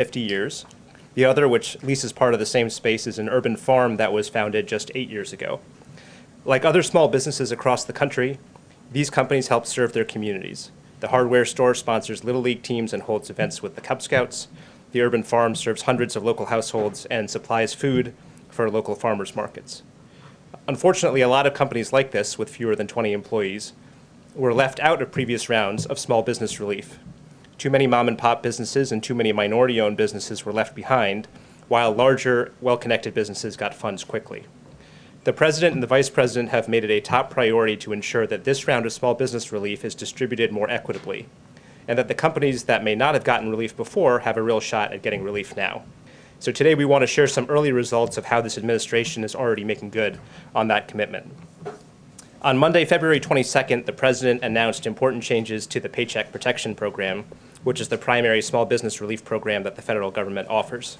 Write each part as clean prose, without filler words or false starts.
50 years. The other, which leases part of the same space, is an urban farm that was founded just 8 years ago. Like other small businesses across the country, these companies help serve their communities. The hardware store sponsors Little League teams and holds events with the Cub Scouts. The urban farm serves hundreds of local households and supplies food for local farmers markets. Unfortunately, a lot of companies like this, with fewer than 20 employees, were left out of previous rounds of small business relief. Too many mom-and-pop businesses and too many minority-owned businesses were left behind, while larger, well-connected businesses got funds quickly. The President and the Vice President have made it a top priority to ensure that this round of small business relief is distributed more equitably, and that the companies that may not have gotten relief before have a real shot at getting relief now. So today we want to share some early results of how this administration is already making good on that commitment. On Monday, February 22nd, the President announced important changes to the Paycheck Protection Program, which is the primary small business relief program that the federal government offers.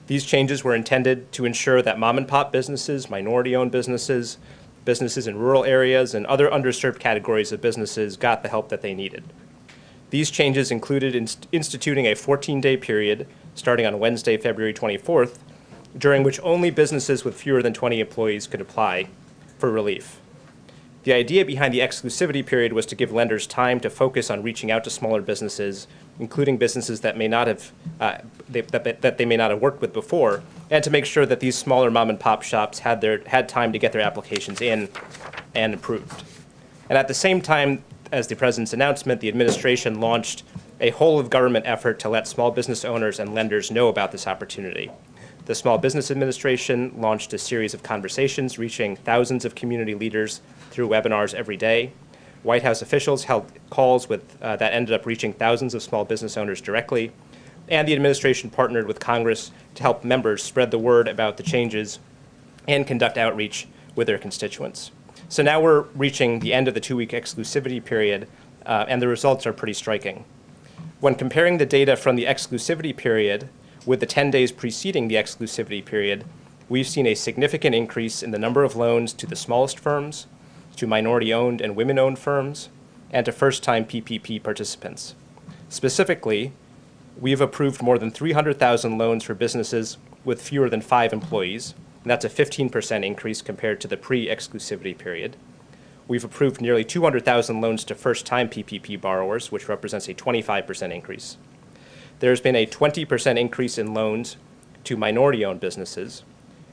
These changes were intended to ensure that mom-and-pop businesses, minority-owned businesses, businesses in rural areas, and other underserved categories of businesses got the help that they needed. These changes included instituting a 14-day period starting on Wednesday, February 24th, during which only businesses with fewer than 20 employees could apply for relief. The idea behind the exclusivity period was to give lenders time to focus on reaching out to smaller businesses, including businesses that may not have that they may not have worked with before, and to make sure that these smaller mom-and-pop shops had time to get their applications in and approved. And at the same time as the President's announcement, the administration launched a whole-of-government effort to let small business owners and lenders know about this opportunity. The Small Business Administration launched a series of conversations reaching thousands of community leaders through webinars every day. White House officials held calls that ended up reaching thousands of small business owners directly, and the administration partnered with Congress to help members spread the word about the changes and conduct outreach with their constituents. So now we're reaching the end of the 2-week exclusivity period, and the results are pretty striking. When comparing the data from the exclusivity period with the 10 days preceding the exclusivity period, we've seen a significant increase in the number of loans to the smallest firms, to minority-owned and women-owned firms, and to first-time PPP participants. Specifically, we've approved more than 300,000 loans for businesses with fewer than 5 employees, and that's a 15% increase compared to the pre-exclusivity period. We've approved nearly 200,000 loans to first-time PPP borrowers, which represents a 25% increase. There's been a 20% increase in loans to minority-owned businesses,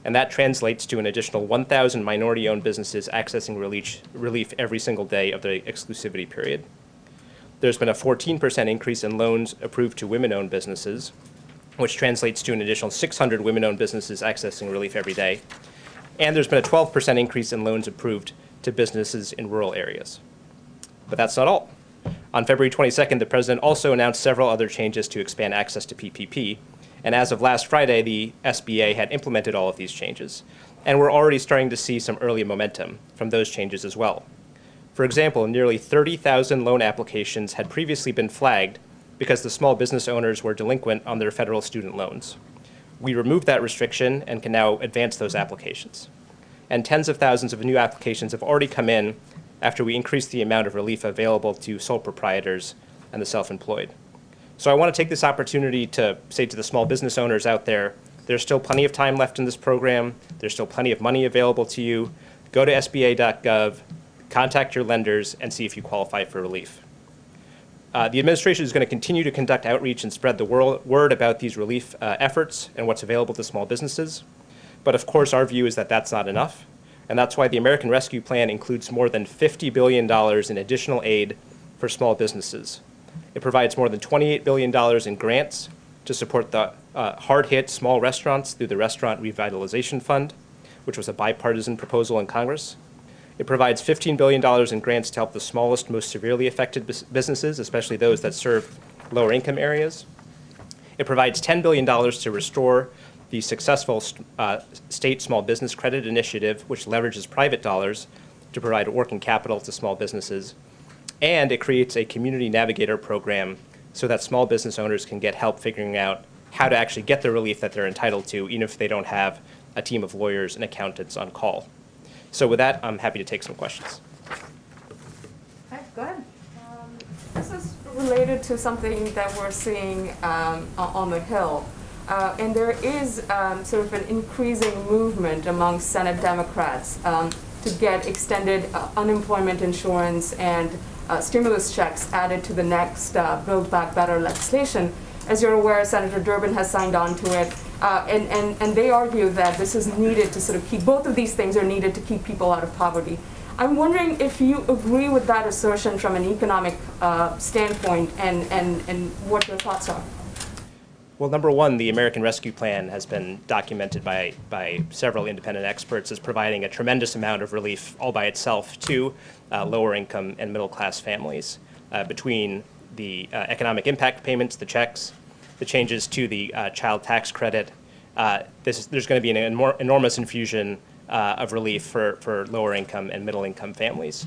and that translates to an additional 1,000 minority-owned businesses accessing relief every single day of the exclusivity period. There's been a 14% increase in loans approved to women-owned businesses, which translates to an additional 600 women-owned businesses accessing relief every day. And there's been a 12% increase in loans approved to businesses in rural areas. But that's not all. On February 22nd, the President also announced several other changes to expand access to PPP, and as of last Friday, the SBA had implemented all of these changes, and we're already starting to see some early momentum from those changes as well. For example, nearly 30,000 loan applications had previously been flagged because the small business owners were delinquent on their federal student loans. We removed that restriction and can now advance those applications. And tens of thousands of new applications have already come in after we increased the amount of relief available to sole proprietors and the self-employed. So I want to take this opportunity to say to the small business owners out there, there's still plenty of time left in this program. There's still plenty of money available to you. Go to sba.gov, contact your lenders, and see if you qualify for relief. The administration is going to continue to conduct outreach and spread the word about these relief efforts and what's available to small businesses. But of course, our view is that that's not enough. And that's why the American Rescue Plan includes more than $50 billion in additional aid for small businesses. It provides more than $28 billion in grants to support the hard-hit small restaurants through the Restaurant Revitalization Fund, which was a bipartisan proposal in Congress. It provides $15 billion in grants to help the smallest, most severely affected businesses, especially those that serve lower income areas. It provides $10 billion to restore the successful state small business credit initiative, which leverages private dollars to provide working capital to small businesses. And it creates a community navigator program so that small business owners can get help figuring out how to actually get the relief that they're entitled to, even if they don't have a team of lawyers and accountants on call. So with that, I'm happy to take some questions. Okay, go ahead. This is related to something that we're seeing on the Hill. And there is sort of an increasing movement among Senate Democrats to get extended unemployment insurance and stimulus checks added to the next Build Back Better legislation. As you're aware, Senator Durbin has signed on to it, and they argue that this is needed to sort of keep, both of these things are needed to keep people out of poverty. I'm wondering if you agree with that assertion from an economic standpoint and what your thoughts are. Well, number one, the American Rescue Plan has been documented by several independent experts as providing a tremendous amount of relief all by itself to lower income and middle class families. Between the economic impact payments, the checks, the changes to the child tax credit, there's going to be an enormous infusion of relief for lower income and middle income families.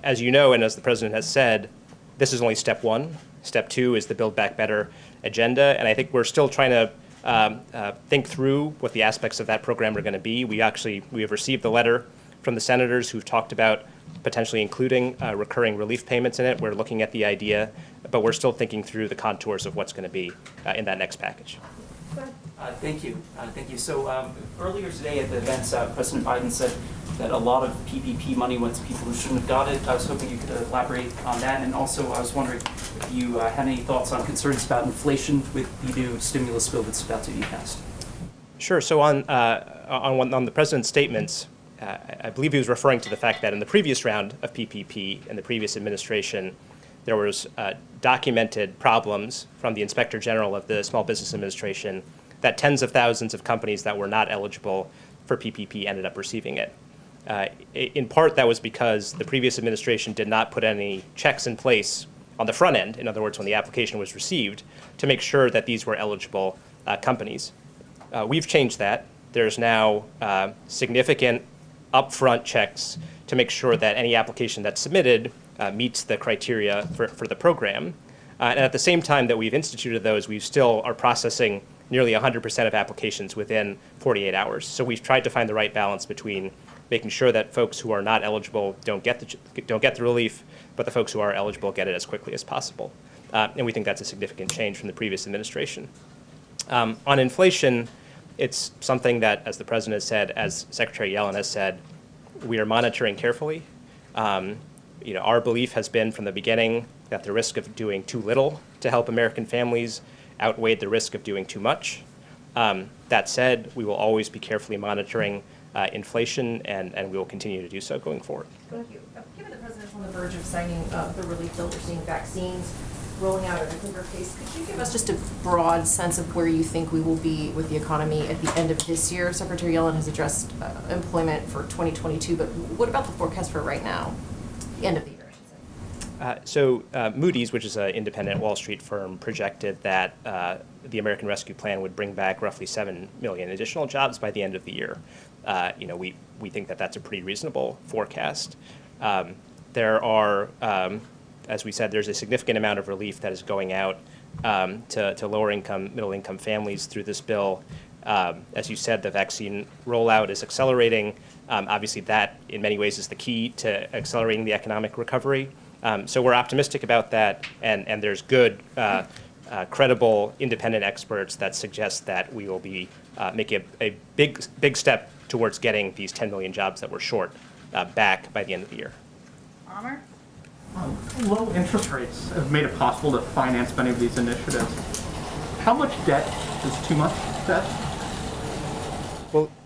As you know, and as the President has said, this is only step one. Step two is the Build Back Better agenda, and I think we're still trying to think through what the aspects of that program are going to be. We have received the letter from the senators who've talked about potentially including recurring relief payments in it. We're looking at the idea, but we're still thinking through the contours of what's going to be in that next package. Thank you. Thank you. So earlier today at the events, President Biden said that a lot of PPP money went to people who shouldn't have got it. I was hoping you could elaborate on that. And also, I was wondering if you had any thoughts on concerns about inflation with the new stimulus bill that's about to be passed. Sure. So on the President's statements, I believe he was referring to the fact that in the previous round of PPP in the previous administration, there was documented problems from the Inspector General of the Small Business Administration that tens of thousands of companies that were not eligible for PPP ended up receiving it. In part, that was because the previous administration did not put any checks in place on the front end, in other words, when the application was received, to make sure that these were eligible companies. We've changed that. There's now significant upfront checks to make sure that any application that's submitted meets the criteria for the program. And at the same time that we've instituted those, we still are processing nearly 100% of applications within 48 hours. So we've tried to find the right balance between making sure that folks who are not eligible don't get the relief, but the folks who are eligible get it as quickly as possible. And we think that's a significant change from the previous administration. On inflation, it's something that, as the President has said, as Secretary Yellen has said, we are monitoring carefully. Our belief has been from the beginning that the risk of doing too little to help American families outweighed the risk of doing too much. That said, we will always be carefully monitoring inflation, and we will continue to do so going forward. Thank you. Given the President's on the verge of signing the relief bill, we're seeing vaccines rolling out at a quicker pace. Could you give us just a broad sense of where you think we will be with the economy at the end of this year? Secretary Yellen has addressed employment for 2022, but what about the forecast for right now, the end of the year, I should say? Moody's, which is an independent Wall Street firm, projected that the American Rescue Plan would bring back roughly 7 million additional jobs by the end of the year. We think that that's a pretty reasonable forecast. There are, as we said, there's a significant amount of relief that is going out to lower income, middle income families through this bill. As you said, the vaccine rollout is accelerating. Obviously, that in many ways is the key to accelerating the economic recovery. So we're optimistic about that, and there's good, credible, independent experts that suggest that we will be making a big step towards getting these 10 million jobs that we're short back by the end of the year. Amr? Low interest rates have made it possible to finance many of these initiatives. How much debt is too much debt?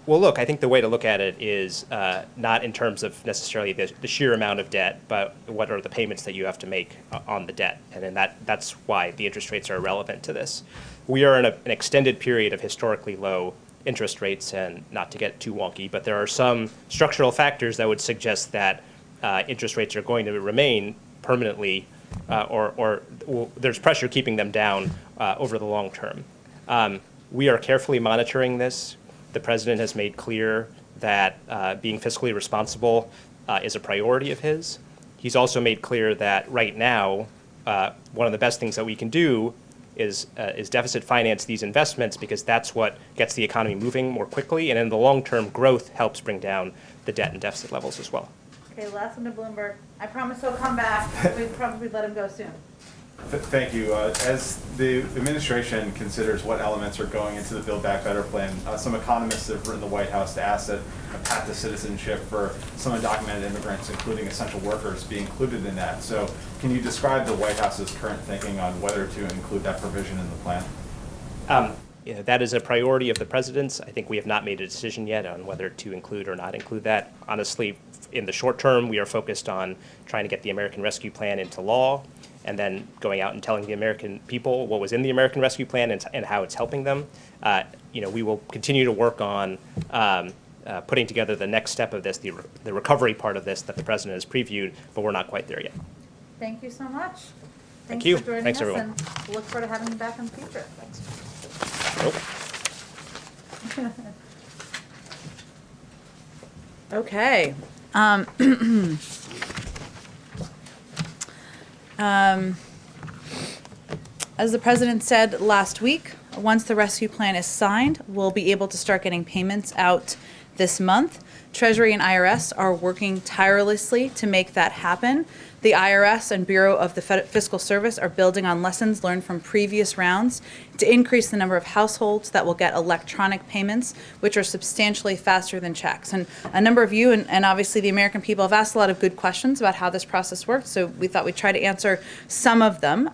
Well, look, I think the way to look at it is not in terms of necessarily the sheer amount of debt, but what are the payments that you have to make on the debt. And then that's why the interest rates are relevant to this. We are in an extended period of historically low interest rates, and not to get too wonky, but there are some structural factors that would suggest that interest rates are going to remain permanently, or there's pressure keeping them down over the long term. We are carefully monitoring this. The President has made clear that being fiscally responsible is a priority of his. He's also made clear that right now, one of the best things that we can do is deficit finance these investments, because that's what gets the economy moving more quickly, and in the long term, growth helps bring down the debt and deficit levels as well. Okay, last one to Bloomberg. I promise he'll come back. We probably let him go soon. Thank you. As the administration considers what elements are going into the Build Back Better plan, some economists have written the White House to ask that a path to citizenship for some undocumented immigrants, including essential workers, be included in that. So can you describe the White House's current thinking on whether to include that provision in the plan? Yeah, that is a priority of the president's. I think we have not made a decision yet on whether to include or not include that. Honestly, in the short term, we are focused on trying to get the American Rescue Plan into law, and then going out and telling the American people what was in the American Rescue Plan and how it's helping them. We will continue to work on putting together the next step of this, the recovery part of this that the president has previewed, but we're not quite there yet. Thank you so much. Thank you. For joining Thanks, us, everyone. and we'll look forward to having you back in the future. Thanks. Nope. Okay. As the president said last week, once the rescue plan is signed, we'll be able to start getting payments out this month. Treasury and IRS are working tirelessly to make that happen. The IRS and Bureau of the Fiscal Service are building on lessons learned from previous rounds to increase the number of households that will get electronic payments, which are substantially faster than checks. And a number of you, and obviously the American people, have asked a lot of good questions about how this process works, so we thought we'd try to answer some of them.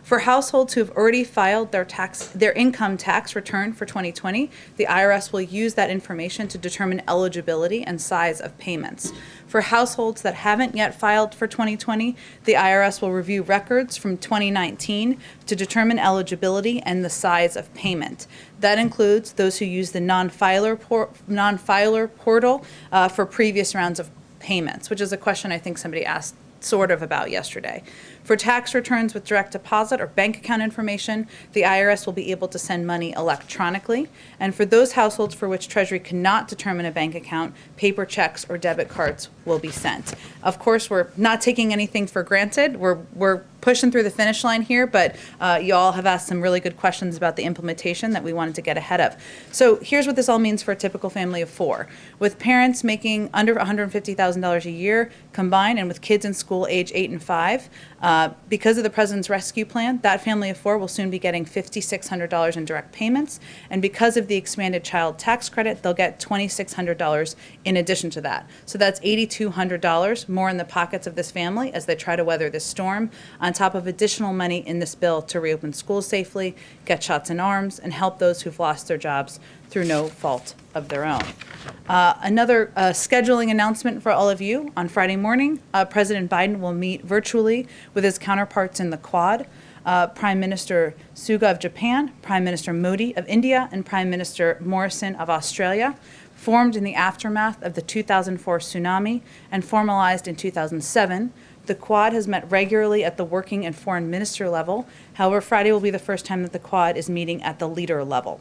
For households who have already filed their income tax return for 2020, the IRS will use that information to determine eligibility and size of payments. For households that haven't yet filed for 2020, the IRS will review records from 2019 to determine eligibility and the size of payment. That includes those who use the non-filer portal for previous rounds of payments, which is a question I think somebody asked sort of about yesterday. For tax returns with direct deposit or bank account information, the IRS will be able to send money electronically. And for those households for which Treasury cannot determine a bank account, paper checks or debit cards will be sent. Of course, we're not taking anything for granted. We're pushing through the finish line here, but you all have asked some really good questions about the implementation that we wanted to get ahead of. So here's what this all means for a typical family of four. With parents making under $150,000 a year combined, and with kids in school age 8 and 5, because of the President's Rescue Plan, that family of four will soon be getting $5,600 in direct payments. And because of the expanded child tax credit, they'll get $2,600 in addition to that. So that's $8,200 more in the pockets of this family as they try to weather this storm, on top of additional money in this bill to reopen schools safely, get shots in arms, and help those who've lost their jobs through no fault of their own. Another scheduling announcement for all of you. On Friday morning, President Biden will meet virtually with his counterparts in the Quad. Prime Minister Suga of Japan, Prime Minister Modi of India, and Prime Minister Morrison of Australia. Formed in the aftermath of the 2004 tsunami and formalized in 2007, the Quad has met regularly at the working and foreign minister level. However, Friday will be the first time that the Quad is meeting at the leader level.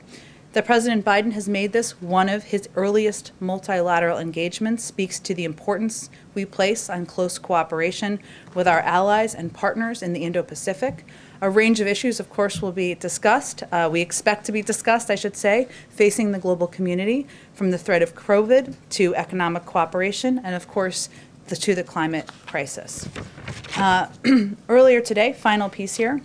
That President Biden has made this one of his earliest multilateral engagements speaks to the importance we place on close cooperation with our allies and partners in the Indo-Pacific. A range of issues, of course, will be discussed. We expect to be discussed, I should say, facing the global community, from the threat of COVID to economic cooperation, and of course, to the climate crisis. Earlier today, final piece here,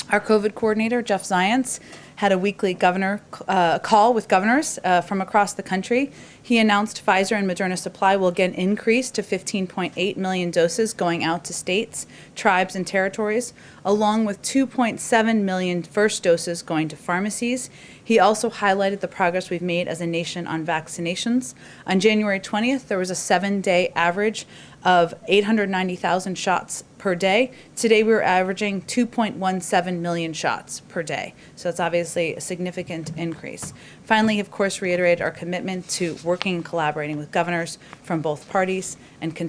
our COVID coordinator, Jeff Zients, had a weekly call with governors from across the country. He announced Pfizer and Moderna supply will again increase to 15.8 million doses going out to states, tribes, and territories, along with 2.7 million first doses going to pharmacies. He also highlighted the progress we've made as a nation on vaccinations. On January 20th, there was a 7-day average of 890,000 shots per day. Today, we were averaging 2.17 million shots per day. So that's obviously a significant increase. Finally, of course, reiterated our commitment to working and collaborating with governors from both parties and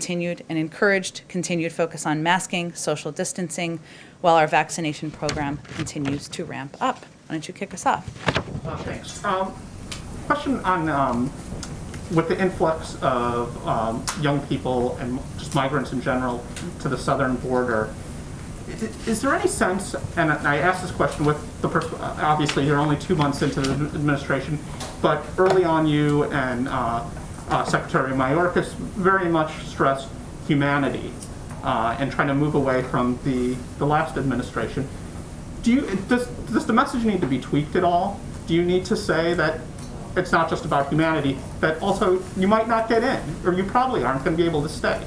encouraged continued focus on masking, social distancing, while our vaccination program continues to ramp up. Why don't you kick us off? Thanks. Question on with the influx of young people and just migrants in general to the southern border, is there any sense, and I asked this question with obviously you're only 2 months into the administration, but early on you and Secretary Mayorkas very much stressed humanity. and trying to move away from the last administration. Does the message need to be tweaked at all? Do you need to say that it's not just about humanity, that also you might not get in, or you probably aren't going to be able to stay?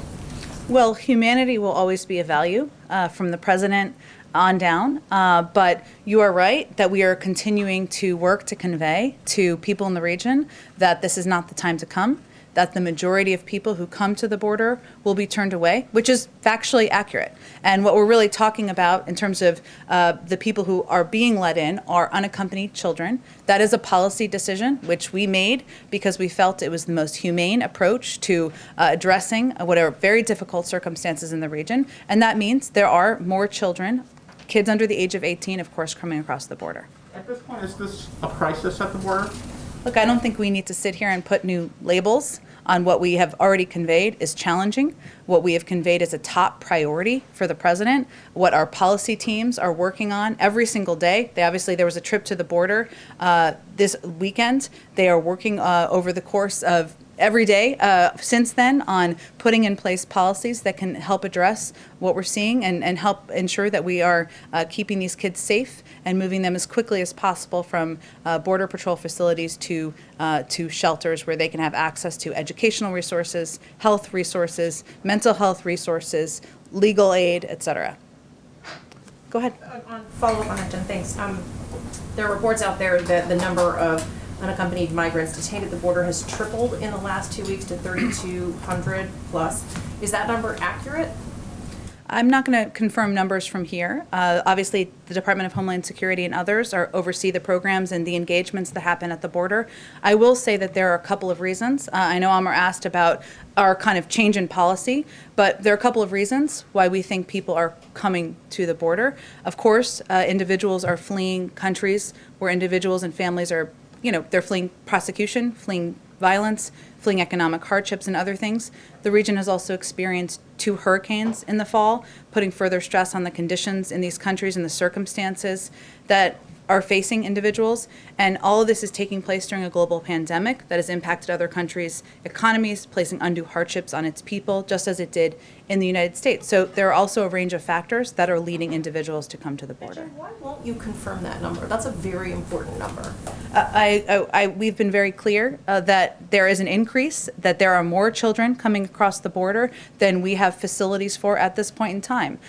Well, humanity will always be a value from the president on down, but you are right that we are continuing to work to convey to people in the region that this is not the time to come, that the majority of people who come to the border will be turned away, which is factually accurate. And what we're really talking about in terms of the people who are being let in are unaccompanied children. That is a policy decision which we made because we felt it was the most humane approach to addressing what are very difficult circumstances in the region. And that means there are more children, kids under the age of 18, of course, coming across the border. At this point, is this a crisis at the border? Look, I don't think we need to sit here and put new labels on what we have already conveyed is challenging. What we have conveyed is a top priority for the president, what our policy teams are working on every single day. There was a trip to the border this weekend. They are working over the course of every day since then on putting in place policies that can help address what we're seeing and help ensure that we are keeping these kids safe and moving them as quickly as possible from Border Patrol facilities to shelters where they can have access to educational resources, health resources, mental health resources, legal aid, et cetera. Go ahead. On follow up on that, Jen, thanks. There are reports out there that the number of unaccompanied migrants detained at the border has tripled in the last 2 weeks to 3,200 plus. Is that number accurate? I'm not going to confirm numbers from here. Obviously, the Department of Homeland Security and others oversee the programs and the engagements that happen at the border. I will say that there are a couple of reasons. I know Amr asked about our kind of change in policy, but there are a couple of reasons why we think people are coming to the border. Of course, individuals are fleeing countries where individuals and families are they're fleeing prosecution, fleeing violence, fleeing economic hardships and other things. The region has also experienced 2 hurricanes in the fall, putting further stress on the conditions in these countries and the circumstances that are facing individuals. And all of this is taking place during a global pandemic that has impacted other countries' economies, placing undue hardships on its people, just as it did in the United States. So there are also a range of factors that are leading individuals to come to the border. Why won't you confirm that number? That's a very important number. We've been very clear that there is an increase, that there are more children coming across the border than we have facilities for at this point in time.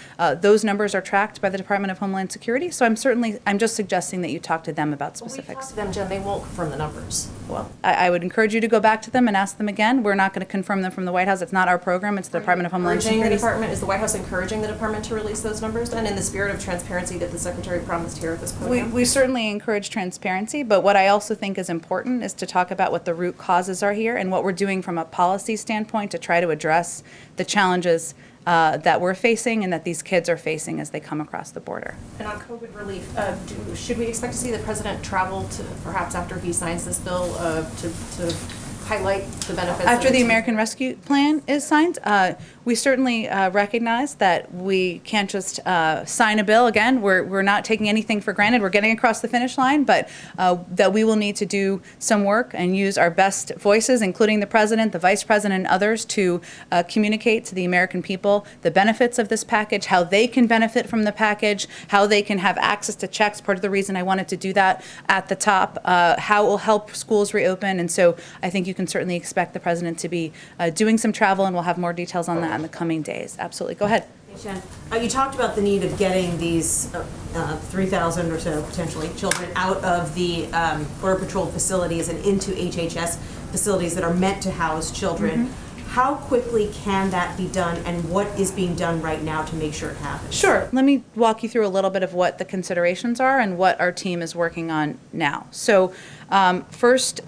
Those numbers are tracked by the Department of Homeland Security, so I'm just suggesting that you talk to them about specifics. Well, we talked to them, Jen, they won't confirm the numbers. Well, I would encourage you to go back to them and ask them again. We're not going to confirm them from the White House. It's not our program. It's the Department of Homeland Security. Is the White House encouraging the department to release those numbers then in the spirit of transparency that the Secretary promised here at this podium? We certainly encourage transparency, but what I also think is important is to talk about what the root causes are here and what we're doing from a policy standpoint to try to address the challenges that we're facing and that these kids are facing as they come across the border. And on COVID relief, should we expect to see the president travel to, perhaps after he signs this bill, to highlight the benefits? After the American Rescue Plan is signed, we certainly recognize that we can't just sign a bill. Again, we're not taking anything for granted. We're getting across the finish line, but that we will need to do some work and use our best voices, including the president, the vice president, and others, to communicate to the American people the benefits of this package, how they can benefit from the package, how they can have access to checks. Part of the reason I wanted to do that at the top, how it will help schools reopen. And so I think you can certainly expect the president to be doing some travel, and we'll have more details on that in the coming days. Absolutely. Go ahead. Jen, you talked about the need of getting these 3,000 or so potentially children out of the Border Patrol facilities and into HHS facilities that are meant to house children. Mm-hmm. How quickly can that be done, and what is being done right now to make sure it happens? Sure. Let me walk you through a little bit of what the considerations are and what our team is working on now. So first,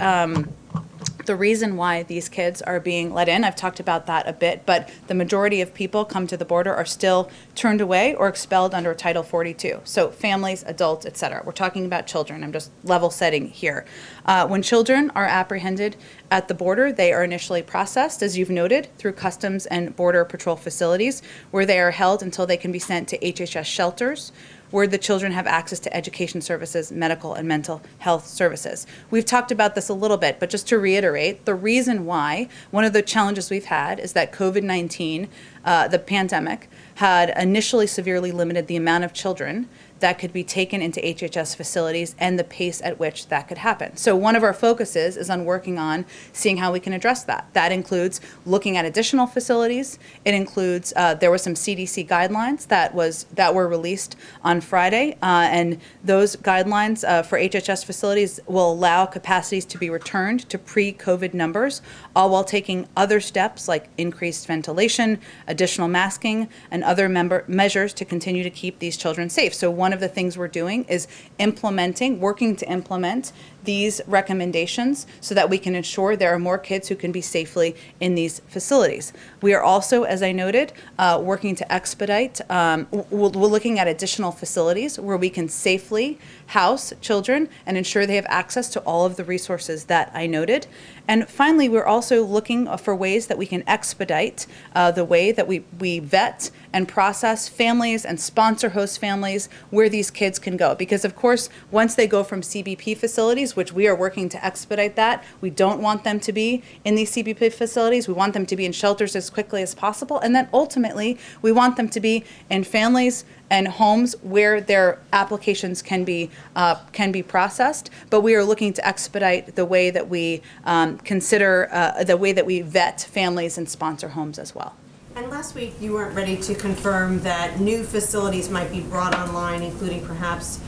the reason why these kids are being let in, I've talked about that a bit, but the majority of people come to the border are still turned away or expelled under Title 42. So families, adults, et cetera. We're talking about children. I'm just level setting here. When children are apprehended at the border, they are initially processed, as you've noted, through Customs and Border Patrol facilities, where they are held until they can be sent to HHS shelters, where the children have access to education services, medical and mental health services. We've talked about this a little bit, but just to reiterate, the reason why, one of the challenges we've had is that COVID-19, the pandemic, had initially severely limited the amount of children that could be taken into HHS facilities and the pace at which that could happen. So one of our focuses is on working on seeing how we can address that. That includes looking at additional facilities. It includes, there were some CDC guidelines that were released on Friday, and those guidelines for HHS facilities will allow capacities to be returned to pre-COVID numbers, all while taking other steps like increased ventilation, additional masking, and other measures to continue to keep these children safe. So one of the things we're doing is working to implement these recommendations so that we can ensure there are more kids who can be safely in these facilities. We are also, as I noted, working to expedite, we're looking at additional facilities where we can safely house children and ensure they have access to all of the resources that I noted. And finally, we're also looking for ways that we can expedite the way that we vet and process families and sponsor host families where these kids can go. Because of course, once they go from CBP facilities, which we are working to expedite that, we don't want them to be in these CBP facilities. We want them to be in shelters as quickly as possible. And then ultimately, we want them to be in families and homes where their applications can be processed. But we are looking to expedite the way that we the way that we vet families and sponsor homes as well. And last week, you weren't ready to confirm that new facilities might be brought online, including perhaps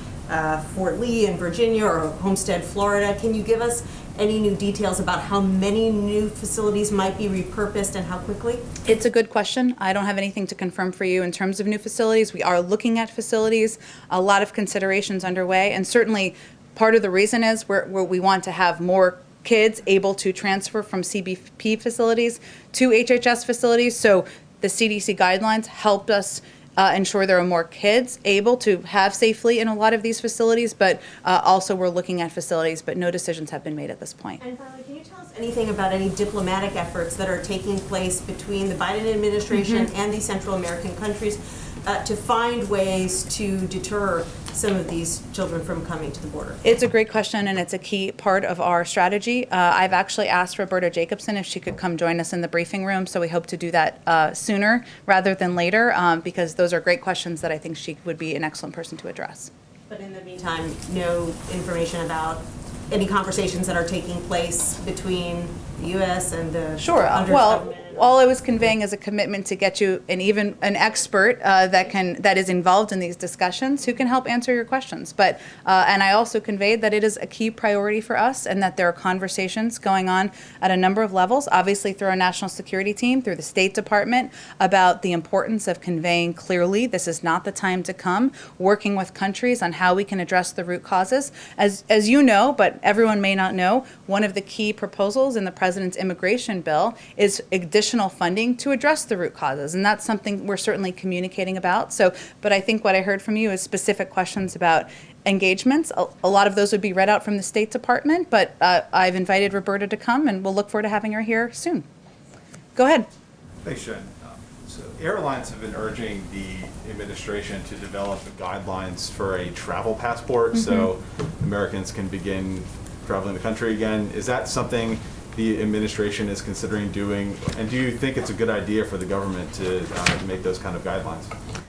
Fort Lee in Virginia or Homestead, Florida. Can you give us any new details about how many new facilities might be repurposed and how quickly? It's a good question. I don't have anything to confirm for you in terms of new facilities. We are looking at facilities, a lot of considerations underway, and certainly part of the reason is we want to have more kids able to transfer from CBP facilities to HHS facilities. So the CDC guidelines helped us ensure there are more kids able to have safely in a lot of these facilities, but also we're looking at facilities, but no decisions have been made at this point. And finally, can you tell us anything about any diplomatic efforts that are taking place between the Biden administration and these Central American countries to find ways to deter some of these children from coming to the border? It's a great question, and it's a key part of our strategy. I've actually asked Roberta Jacobson if she could come join us in the briefing room, so we hope to do that sooner rather than later, because those are great questions that I think she would be an excellent person to address. But in the meantime, no information about any conversations that are taking place between the U.S. and the Sure. Honduras Well, government? all I was conveying is a commitment to get you an expert that is involved in these discussions who can help answer your questions. But and I also conveyed that it is a key priority for us, and that there are conversations going on at a number of levels, obviously through our national security team, through the State Department, about the importance of conveying clearly this is not the time to come, working with countries on how we can address the root causes. As you know, but everyone may not know, one of the key proposals in the President's immigration bill is additional funding to address the root causes, and that's something we're certainly communicating about. So, but I think what I heard from you is specific questions about engagements. A lot of those would be read out from the State Department, but I've invited Roberta to come, and we'll look forward to having her here soon. Go ahead. Thanks, Jen. So airlines have been urging the administration to develop guidelines for a travel passport so Americans can begin traveling the country again. Is that something the administration is considering doing? And do you think it's a good idea for the government to make those kind of guidelines?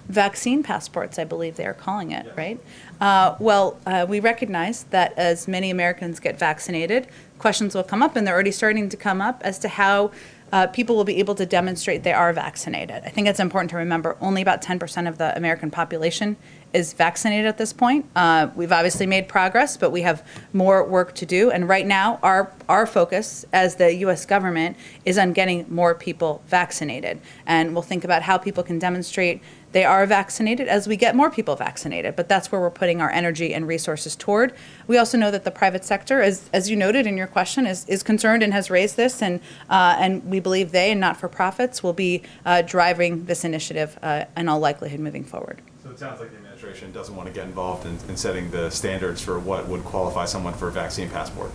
Vaccine passports, I believe they are calling it, right? We recognize that as many Americans get vaccinated, questions will come up, and they're already starting to come up as to how people will be able to demonstrate they are vaccinated. I think it's important to remember only about 10% of the American population is vaccinated at this point. We've obviously made progress, but we have more work to do. And right now, our focus as the U.S. government is on getting more people vaccinated. And we'll think about how people can demonstrate they are vaccinated as we get more people vaccinated. But that's where we're putting our energy and resources toward. We also know that the private sector, as you noted in your question, is concerned and has raised this. And we believe they and not-for-profits will be driving this initiative in all likelihood moving forward. So it sounds like the administration doesn't want to get involved in setting the standards for what would qualify someone for a vaccine passport.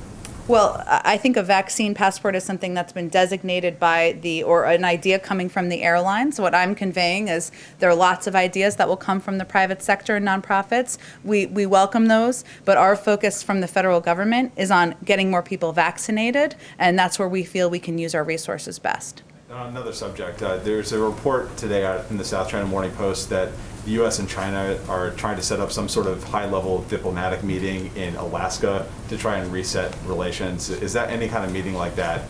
Well, I think a vaccine passport is something that's been designated by or an idea coming from the airlines. What I'm conveying is there are lots of ideas that will come from the private sector and nonprofits. We welcome those, but our focus from the federal government is on getting more people vaccinated, and that's where we feel we can use our resources best. On another subject, there's a report today out in the South China Morning Post that the U.S. and China are trying to set up some sort of high-level diplomatic meeting in Alaska to try and reset relations. Is that any kind of meeting like that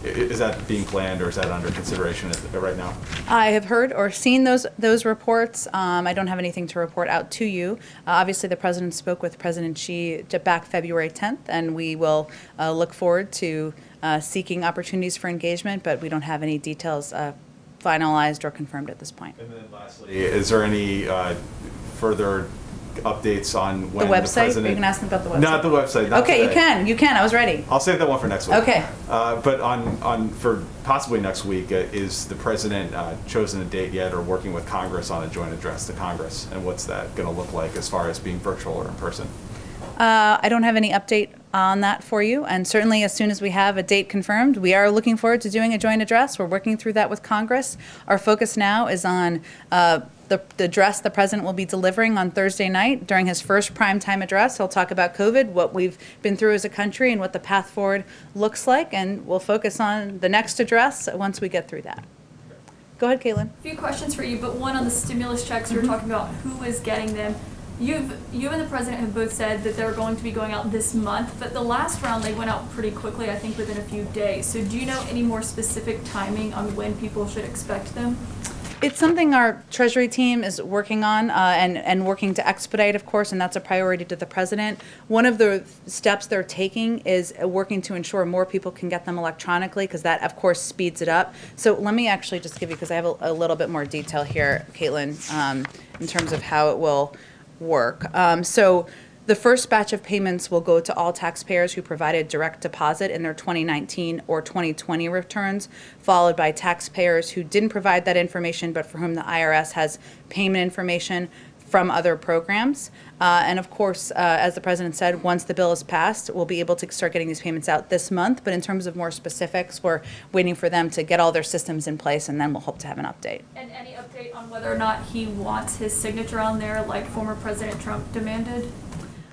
is that being planned, or is that under consideration right now? I have heard or seen those reports. I don't have anything to report out to you. Obviously, the president spoke with President Xi back February 10th, and we will look forward to seeking opportunities for engagement, but we don't have any details finalized or confirmed at this point. And then lastly, is there any further updates on when The website? the president... Are you going to ask them about the website? Not the website. Not Okay, today. you can. I was ready. I'll save that one for next week. Okay. But for possibly next week, is the president chosen a date yet, or working with Congress on a joint address to Congress? And what's that going to look like as far as being virtual or in person? I don't have any update on that for you, and certainly as soon as we have a date confirmed, we are looking forward to doing a joint address. We're working through that with Congress. Our focus now is on the address the president will be delivering on Thursday night during his first primetime address. He'll talk about COVID, what we've been through as a country, and what the path forward looks like, and we'll focus on the next address once we get through that. Go ahead, Caitlin. A few questions for you, but one on the stimulus checks. You were talking about who is getting them. You and the president have both said that they're going to be going out this month, but the last round they went out pretty quickly, I think within a few days. So do you know any more specific timing on when people should expect them? It's something our Treasury team is working on and working to expedite, of course, and that's a priority to the president. One of the steps they're taking is working to ensure more people can get them electronically, because that, of course, speeds it up. So let me actually just give you, because I have a little bit more detail here, Caitlin, in terms of how it will work. So the first batch of payments will go to all taxpayers who provided direct deposit in their 2019 or 2020 returns, followed by taxpayers who didn't provide that information but for whom the IRS has payment information from other programs. And of course, as the president said, once the bill is passed, we'll be able to start getting these payments out this month. But in terms of more specifics, we're waiting for them to get all their systems in place, and then we'll hope to have an update. And any update on whether or not he wants his signature on there like former President Trump demanded?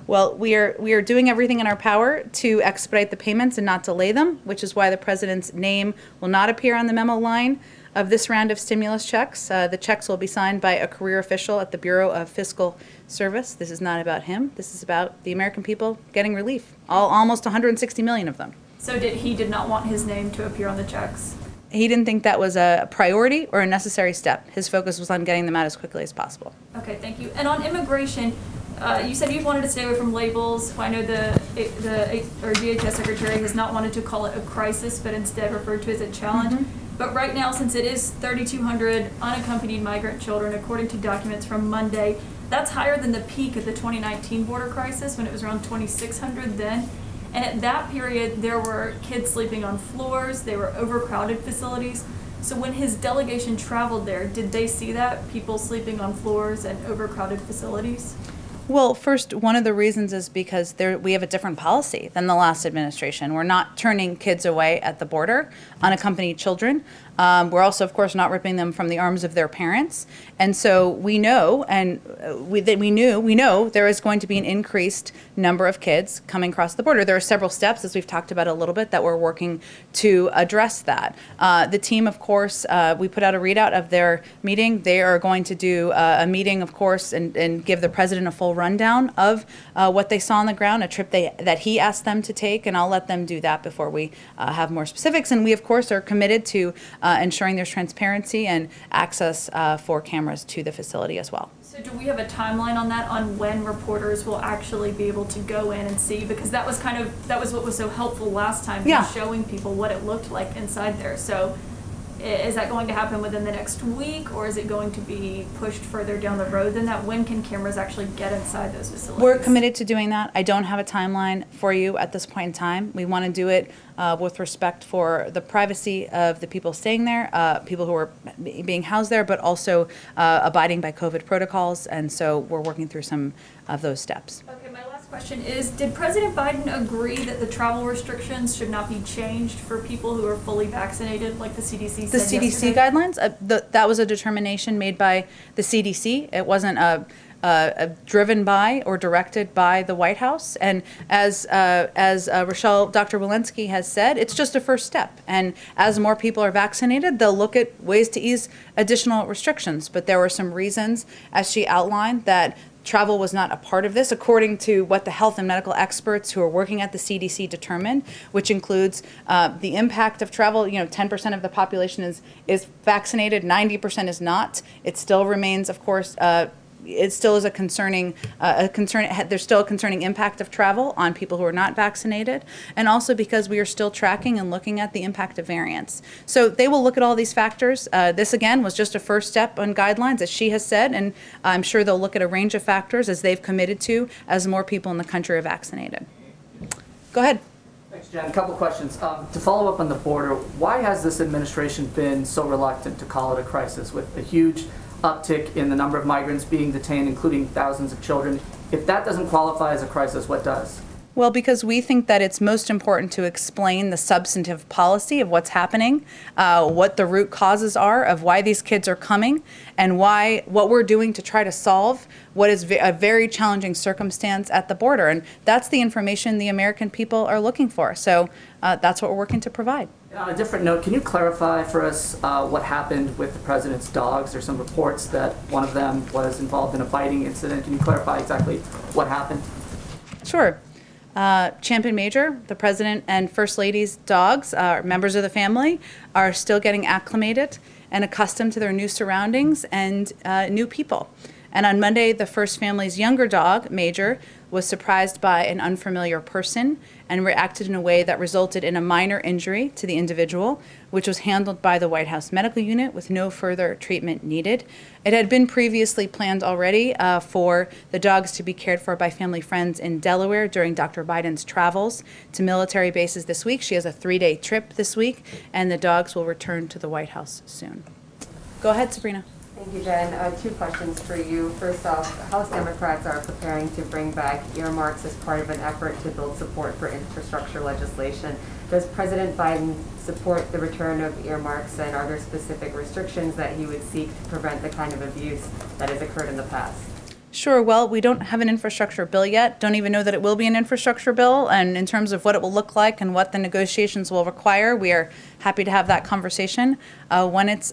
Well, we are doing everything in our power to expedite the payments and not delay them, which is why the president's name will not appear on the memo line of this round of stimulus checks. The checks will be signed by a career official at the Bureau of Fiscal Service. This is not about him. This is about the American people getting relief, almost 160 million of them. So he did not want his name to appear on the checks? He didn't think that was a priority or a necessary step. His focus was on getting them out as quickly as possible. Okay, thank you. And on immigration, you said you wanted to stay away from labels. I know the DHS secretary has not wanted to call it a crisis, but instead referred to it as a challenge. Mm-hmm. But right now, since it is 3,200 unaccompanied migrant children, according to documents from Monday, that's higher than the peak of the 2019 border crisis when it was around 2,600 then. And at that period, there were kids sleeping on floors. They were overcrowded facilities. So when his delegation traveled there, did they see that? People sleeping on floors and overcrowded facilities? Well, first, one of the reasons is because we have a different policy than the last administration. We're not turning kids away at the border, unaccompanied children. We're also, of course, not ripping them from the arms of their parents. And so we know, and we know there is going to be an increased number of kids coming across the border. There are several steps, as we've talked about a little bit, that we're working to address that. The team, of course, we put out a readout of their meeting. They are going to do a meeting, of course, and give the president a full rundown of what they saw on the ground, a trip that he asked them to take, and I'll let them do that before we have more specifics. And we, of course, are committed to ensuring there's transparency and access for cameras to the facility as well. So do we have a timeline on that, on when reporters will actually be able to go in and see? Because that was what was so helpful last time, Yeah. showing people what it looked like inside there. So is that going to happen within the next week, or is it going to be pushed further down the road than that? When can cameras actually get inside those facilities? We're committed to doing that. I don't have a timeline for you at this point in time. We want to do it with respect for the privacy of the people staying there, people who are being housed there, but also abiding by COVID protocols. And so we're working through some of those steps. Okay, my last Question is, did President Biden agree that the travel restrictions should not be changed for people who are fully vaccinated, like the CDC The said CDC yesterday? guidelines, that was a determination made by the CDC. It wasn't driven by or directed by the White House. And as Rochelle, Dr. Walensky has said, it's just a first step. And as more people are vaccinated, they'll look at ways to ease additional restrictions. But there were some reasons, as she outlined, that travel was not a part of this, according to what the health and medical experts who are working at the CDC determined, which includes the impact of travel. 10% of the population is vaccinated, 90% is not. It still remains, of course, it still is a concerning there's still a concerning impact of travel on people who are not vaccinated, and also because we are still tracking and looking at the impact of variants. So they will look at all these factors. This again was just a first step on guidelines, as she has said, and I'm sure they'll look at a range of factors as they've committed to as more people in the country are vaccinated. Go ahead. Thanks, Jen. A couple questions. To follow up on the border, why has this administration been so reluctant to call it a crisis with a huge uptick in the number of migrants being detained, including thousands of children? If that doesn't qualify as a crisis, what does? Well, because we think that it's most important to explain the substantive policy of what's happening, what the root causes are of why these kids are coming, and what we're doing to try to solve what is a very challenging circumstance at the border. And that's the information the American people are looking for. So that's what we're working to provide. On a different note, can you clarify for us what happened with the president's dogs? There's some reports that one of them was involved in a biting incident. Can you clarify exactly what happened? Sure. Champion Major, the President and First Lady's dogs, members of the family, are still getting acclimated and accustomed to their new surroundings and new people. And on Monday, the First Family's younger dog, Major, was surprised by an unfamiliar person and reacted in a way that resulted in a minor injury to the individual, which was handled by the White House Medical Unit with no further treatment needed. It had been previously planned already for the dogs to be cared for by family friends in Delaware during Dr. Biden's travels to military bases this week. She has a 3-day trip this week, and the dogs will return to the White House soon. Go ahead, Sabrina. Thank you, Jen. 2 questions for you. First off, House Democrats are preparing to bring back earmarks as part of an effort to build support for infrastructure legislation. Does President Biden support the return of earmarks, and are there specific restrictions that he would seek to prevent the kind of abuse that has occurred in the past? Sure. Well, we don't have an infrastructure bill yet. Don't even know that it will be an infrastructure bill. And in terms of what it will look like and what the negotiations will require, we are happy to have that conversation when it's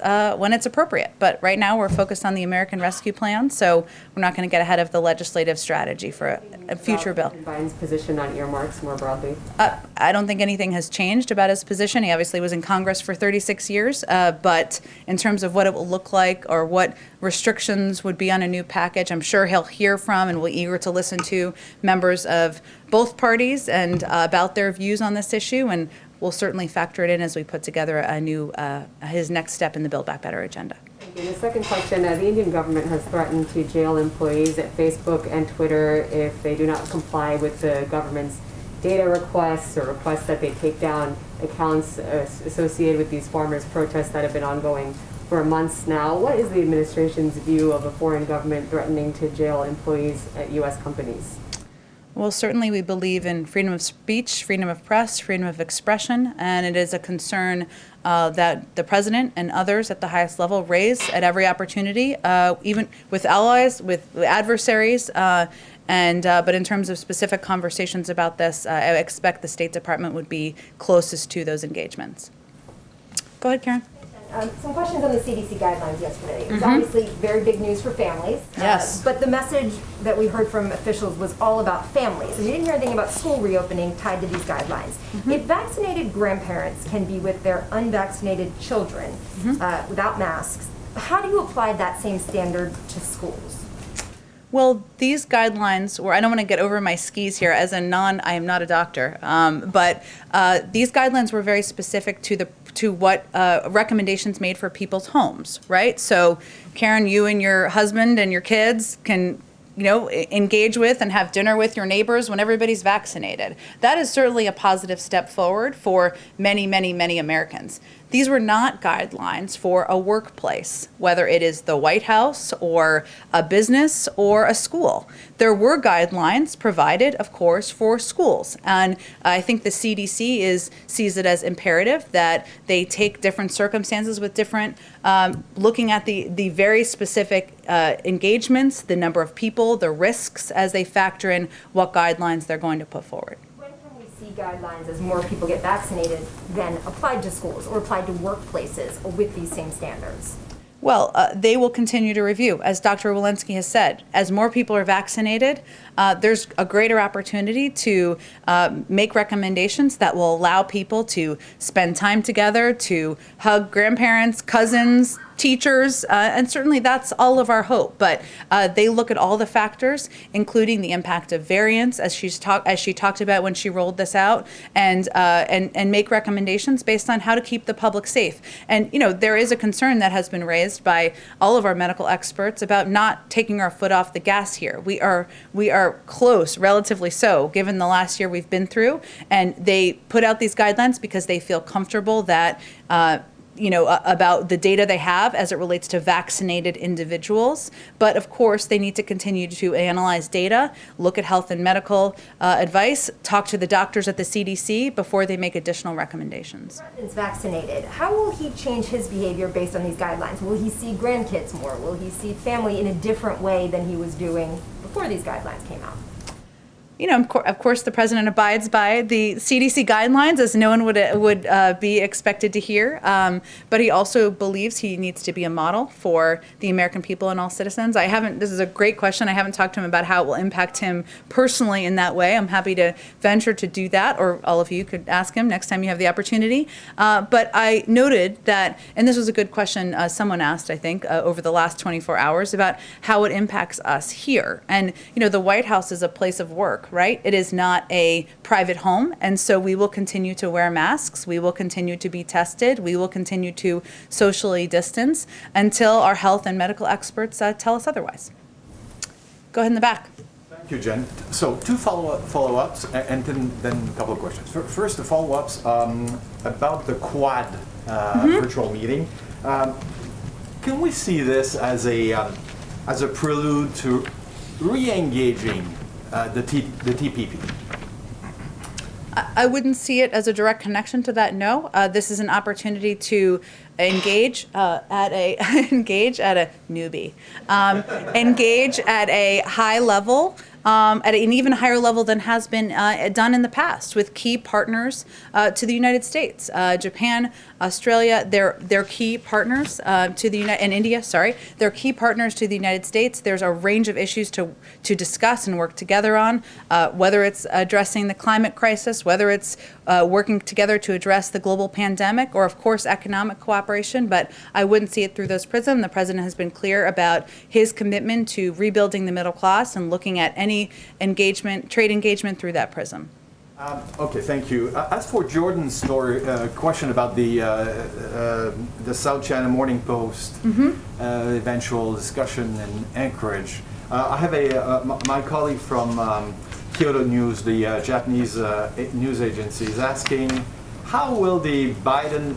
appropriate. But right now, we're focused on the American Rescue Plan, so we're not going to get ahead of the legislative strategy for a future bill. Biden's position on earmarks more broadly? I don't think anything has changed about his position. He obviously was in Congress for 36 years, but in terms of what it will look like or what restrictions would be on a new package, I'm sure he'll hear from and will be eager to listen to members of both parties and about their views on this issue, and we'll certainly factor it in as we put together a new his next step in the Build Back Better agenda. Thank you. The second question, the Indian government has threatened to jail employees at Facebook and Twitter if they do not comply with the government's data requests or requests that they take down accounts associated with these farmers' protests that have been ongoing for months now. What is the administration's view of a foreign government threatening to jail employees at U.S. companies? Well, certainly we believe in freedom of speech, freedom of press, freedom of expression, and it is a concern that the president and others at the highest level raise at every opportunity, even with allies, with adversaries, but in terms of specific conversations about this, I expect the State Department would be closest to those engagements. Go ahead, Karen. Some questions on the CDC guidelines yesterday. It was obviously very big news for families. Yes. But the message that we heard from officials was all about families. And you didn't hear anything about school reopening tied to these guidelines. If vaccinated grandparents can be with their unvaccinated children without masks, how do you apply that same standard to schools? Well, these guidelines were, I don't want to get over my skis here as I am not a doctor, but these guidelines were very specific to what recommendations made for people's homes, right? So, Karen, you and your husband and your kids can engage with and have dinner with your neighbors when everybody's vaccinated. That is certainly a positive step forward for many, many, many Americans. These were not guidelines for a workplace, whether it is the White House or a business or a school. There were guidelines provided, of course, for schools. And I think the CDC sees it as imperative that they take different circumstances with different, looking at the very specific engagements, the number of people, the risks as they factor in what guidelines they're going to put forward. Guidelines as more people get vaccinated then applied to schools or applied to workplaces with these same standards? Well, they will continue to review. As Dr. Walensky has said, as more people are vaccinated, there's a greater opportunity to make recommendations that will allow people to spend time together, to hug grandparents, cousins, teachers, and certainly that's all of our hope. But they look at all the factors, including the impact of variants, as she talked about when she rolled this out, and make recommendations based on how to keep the public safe. And there is a concern that has been raised by all of our medical experts about not taking our foot off the gas here. We are close, relatively so, given the last year we've been through, and they put out these guidelines because they feel comfortable that about the data they have as it relates to vaccinated individuals. But of course, they need to continue to analyze data, look at health and medical advice, talk to the doctors at the CDC before they make additional recommendations. The president's vaccinated. How will he change his behavior based on these guidelines? Will he see grandkids more? Will he see family in a different way than he was doing before these guidelines came out? Of course, the president abides by the CDC guidelines, as no one would be expected to hear. But he also believes he needs to be a model for the American people and all citizens. This is a great question. I haven't talked to him about how it will impact him personally in that way. I'm happy to venture to do that, or all of you could ask him next time you have the opportunity. But I noted that, and this was a good question someone asked, I think, over the last 24 hours about how it impacts us here. And, the White House is a place of work. Right? It is not a private home, and so we will continue to wear masks. We will continue to be tested. We will continue to socially distance until our health and medical experts tell us otherwise. Go ahead in the back. Thank you, Jen. So 2 follow-ups and then a couple of questions. First, the follow-ups about the Quad virtual meeting. Can we see this as a prelude to re-engaging the TPP? I wouldn't see it as a direct connection to that. No, this is an opportunity to engage at a newbie, engage at a high level. At an even higher level than has been done in the past with key partners to the United States. Japan, Australia, they're key partners to the and India, sorry. They're key partners to the United States. There's a range of issues to discuss and work together on, whether it's addressing the climate crisis, whether it's working together to address the global pandemic, or of course economic cooperation, but I wouldn't see it through those prisms. The president has been clear about his commitment to rebuilding the middle class and looking at any engagement, trade engagement through that prism. Okay, thank you. As for Jordan's story, question about the South China Morning Post eventual discussion in Anchorage, I have my colleague from Kyoto News, the Japanese news agency, is asking how will the Biden,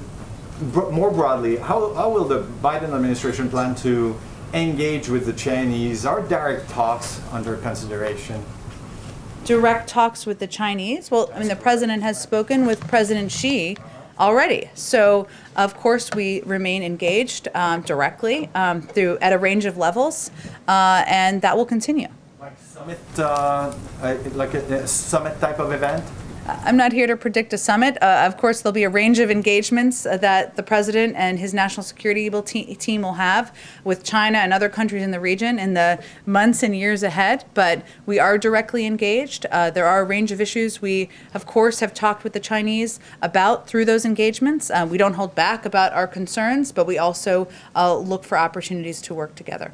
more broadly, how will the Biden administration plan to engage with the Chinese? Are direct talks under consideration? Direct talks with the Chinese? Well, I mean, the president has spoken with President Xi already. So, of course, we remain engaged directly at a range of levels, and that will continue. Like summit, like a summit type of event? I'm not here to predict a summit. Of course, there'll be a range of engagements that the president and his national security team will have with China and other countries in the region in the months and years ahead. But we are directly engaged. There are a range of issues we, of course, have talked with the Chinese about through those engagements. We don't hold back about our concerns, but we also look for opportunities to work together.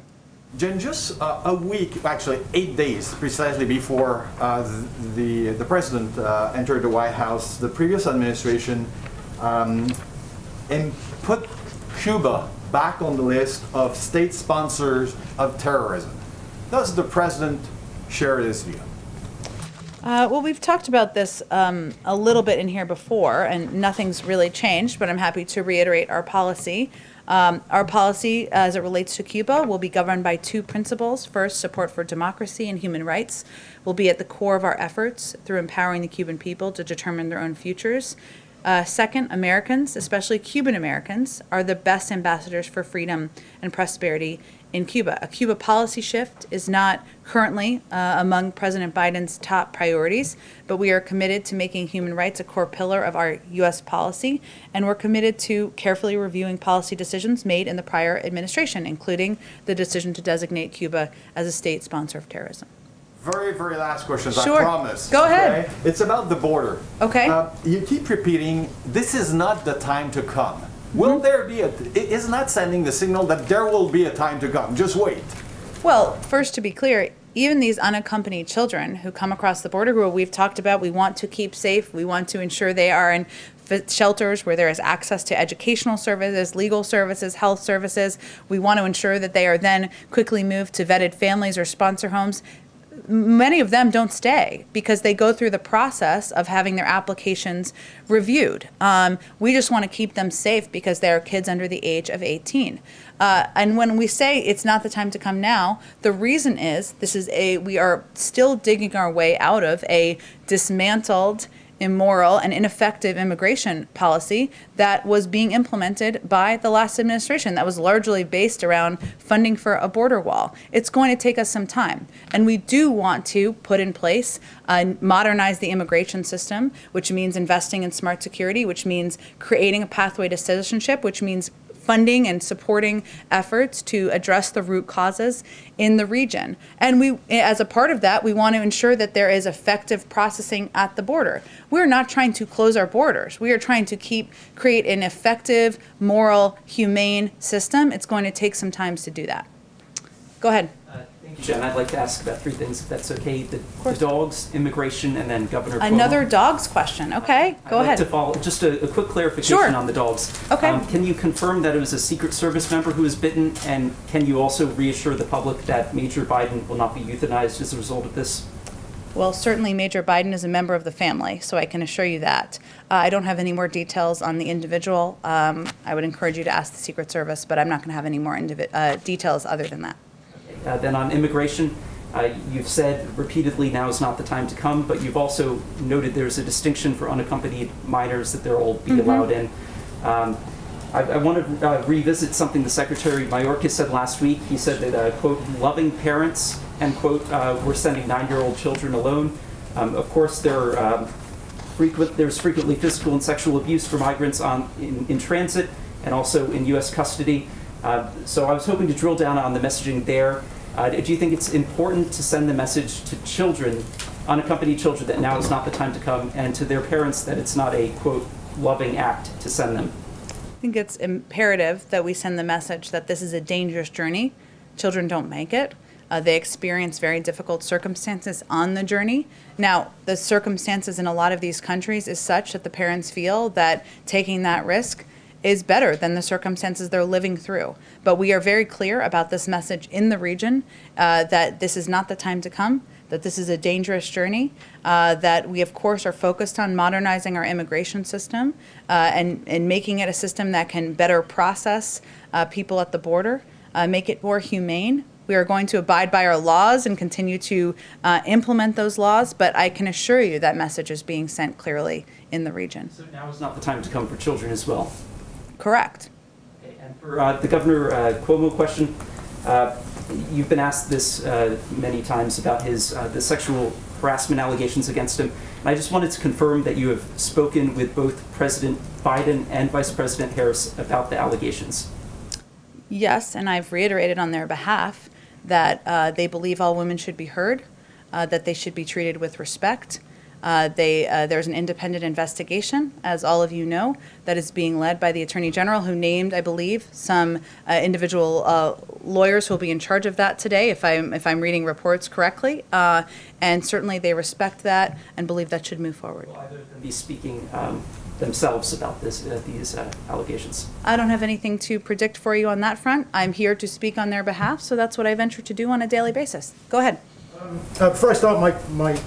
Jen, just a week, actually 8 days precisely before the president entered the White House, the previous administration put Cuba back on the list of state sponsors of terrorism. Does the president share this view? Well, we've talked about this a little bit in here before, and nothing's really changed, but I'm happy to reiterate our policy. Our policy, as it relates to Cuba, will be governed by two principles. First, support for democracy and human rights will be at the core of our efforts through empowering the Cuban people to determine their own futures. Second, Americans, especially Cuban Americans, are the best ambassadors for freedom and prosperity in Cuba. A Cuba policy shift is not currently among President Biden's top priorities, but we are committed to making human rights a core pillar of our U.S. policy, and we're committed to carefully reviewing policy decisions made in the prior administration, including the decision to designate Cuba as a state sponsor of terrorism. Very, very last questions, Sure. I promise. Go ahead. Okay? It's about the border. Okay. You keep repeating, this is not the time to come. Will there be isn't that sending the signal that there will be a time to come? Just wait. Well, first, to be clear, even these unaccompanied children who come across the border, who we've talked about, we want to keep safe, we want to ensure they are in shelters where there is access to educational services, legal services, health services. We want to ensure that they are then quickly moved to vetted families or sponsor homes. Many of them don't stay because they go through the process of having their applications reviewed. We just want to keep them safe because they are kids under the age of 18. And when we say it's not the time to come now, the reason is we are still digging our way out of a dismantled, immoral, and ineffective immigration policy that was being implemented by the last administration that was largely based around funding for a border wall. It's going to take us some time. And we do want to put in place, modernize the immigration system, which means investing in smart security, which means creating a pathway to citizenship, which means funding and supporting efforts to address the root causes in the region. And we, as a part of that, we want to ensure that there is effective processing at the border. We're not trying to close our borders. We are trying to create an effective, moral, humane system. It's going to take some time to do that. Go ahead. Thank you, Jen. I'd like to ask about three things, if that's okay. The dogs, immigration, and then Governor Cuomo. Another dogs question. Okay, go I'd like ahead. to follow, just a quick clarification Sure. on the dogs. Okay. Can you confirm that it was a Secret Service member who was bitten, and can you also reassure the public that Major Biden will not be euthanized as a result of this? Well, certainly Major Biden is a member of the family, so I can assure you that. I don't have any more details on the individual. I would encourage you to ask the Secret Service, but I'm not going to have any more details other than that. Then on immigration, you've said repeatedly now is not the time to come, but you've also noted there's a distinction for unaccompanied minors that they'll be allowed in. I want to revisit something the Secretary Mayorkas said last week. He said that, quote, loving parents, end quote, we're sending 9-year-old children alone. Of course, there's frequently physical and sexual abuse for migrants in transit and also in U.S. custody. So I was hoping to drill down on the messaging there. Do you think it's important to send the message to children, unaccompanied children, that now is not the time to come, and to their parents that it's not a, quote, loving act to send them? I think it's imperative that we send the message that this is a dangerous journey. Children don't make it. They experience very difficult circumstances on the journey. Now, the circumstances in a lot of these countries is such that the parents feel that taking that risk is better than the circumstances they're living through. But we are very clear about this message in the region, that this is not the time to come, that this is a dangerous journey, that we, of course, are focused on modernizing our immigration system and making it a system that can better process people at the border, make it more humane. We are going to abide by our laws and continue to implement those laws, but I can assure you that message is being sent clearly in the region. So now is not the time to come for children as well? Correct. Okay, and for the Governor Cuomo question, you've been asked this many times about the sexual harassment allegations against him. And I just wanted to confirm that you have spoken with both President Biden and Vice President Harris about the allegations. Yes, and I've reiterated on their behalf that they believe all women should be heard, that they should be treated with respect, There's an independent investigation, as all of you know, that is being led by the Attorney General, who named, I believe, some individual lawyers who will be in charge of that today, if I'm reading reports correctly. And certainly they respect that and believe that should move forward. Will either of them be speaking themselves about these allegations? I don't have anything to predict for you on that front. I'm here to speak on their behalf, so that's what I venture to do on a daily basis. Go ahead. Before I start my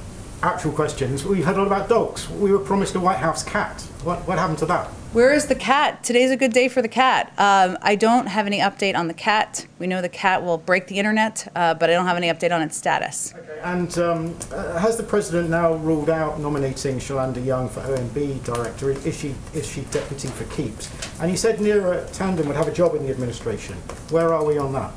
actual questions, we heard a lot about dogs. We were promised a White House cat. What happened to that? Where is the cat? Today's a good day for the cat. I don't have any update on the cat. We know the cat will break the internet, but I don't have any update on its status. Okay. And has the president now ruled out nominating Shalanda Young for OMB director? Is she deputy for keeps? And he said Neera Tanden would have a job in the administration. Where are we on that?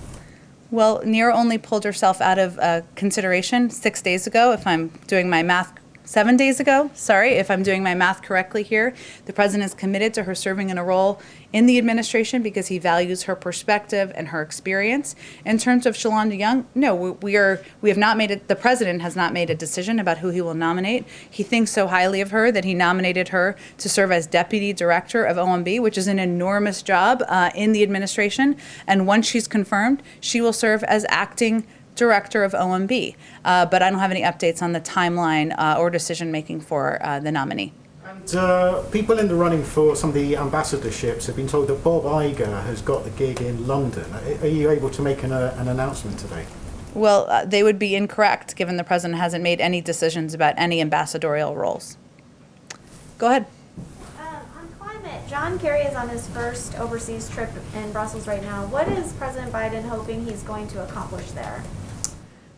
Well, Neera only pulled herself out of consideration 6 days ago, if I'm doing my math. 7 days ago, sorry, if I'm doing my math correctly here. The president is committed to her serving in a role in the administration because he values her perspective and her experience. In terms of Shalanda Young, no, we have not made it, the president has not made a decision about who he will nominate. He thinks so highly of her that he nominated her to serve as deputy director of OMB, which is an enormous job in the administration. And once she's confirmed, she will serve as acting director of OMB, but I don't have any updates on the timeline or decision-making for the nominee. And people in the running for some of the ambassadorships have been told that Bob Iger has got the gig in London. Are you able to make an announcement today? Well, they would be incorrect, given the president hasn't made any decisions about any ambassadorial roles. Go ahead. On climate, John Kerry is on his first overseas trip in Brussels right now. What is President Biden hoping he's going to accomplish there?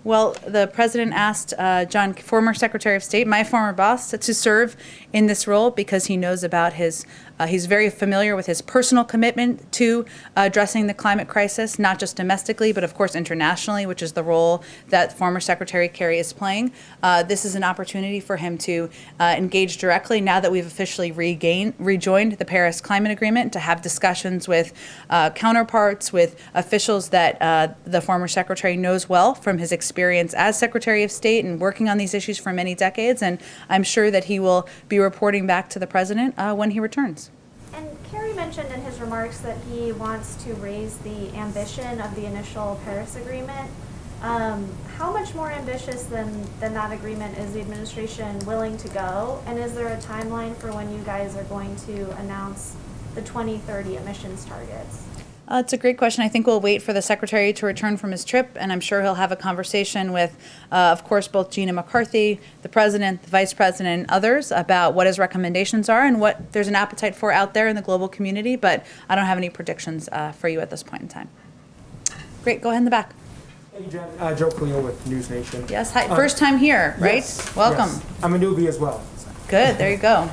Well, the president asked John, former Secretary of State, my former boss, to serve in this role because he knows about his, he's very familiar with his personal commitment to addressing the climate crisis, not just domestically, but of course internationally, which is the role that former Secretary Kerry is playing. This is an opportunity for him to engage directly, now that we've officially rejoined the Paris Climate Agreement, to have discussions with counterparts, with officials that the former Secretary knows well from his experience as Secretary of State and working on these issues for many decades, and I'm sure that he will be reporting back to the president when he returns. And Kerry mentioned in his remarks that he wants to raise the ambition of the initial Paris Agreement. How much more ambitious than that agreement is the administration willing to go? And is there a timeline for when you guys are going to announce the 2030 emissions targets? It's a great question. I think we'll wait for the Secretary to return from his trip, and I'm sure he'll have a conversation with, of course, both Gina McCarthy, the President, the Vice President, and others about what his recommendations are and what there's an appetite for out there in the global community, but I don't have any predictions for you at this point in time. Great. Go ahead in the back. Hey, Jen. Joe Cleo with News Nation. Yes. Hi. First time here, right? Yes, Welcome. Yes. I'm a newbie as well. Good. There you go.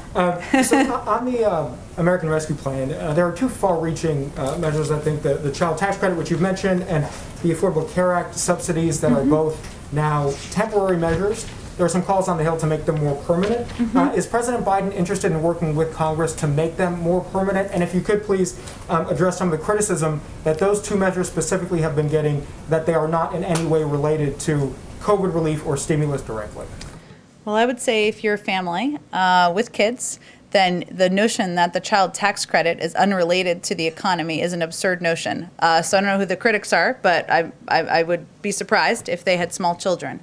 So on the American Rescue Plan, there are two far-reaching measures. I think the child tax credit, which you've mentioned, and the Affordable Care Act subsidies that are both now temporary measures. There are some calls on the Hill to make them more permanent. Is President Biden interested in working with Congress to make them more permanent? And if you could please address some of the criticism that those two measures specifically have been getting, that they are not in any way related to COVID relief or stimulus directly. Well, I would say if you're a family with kids, then the notion that the child tax credit is unrelated to the economy is an absurd notion. So I don't know who the critics are, but I would be surprised if they had small children.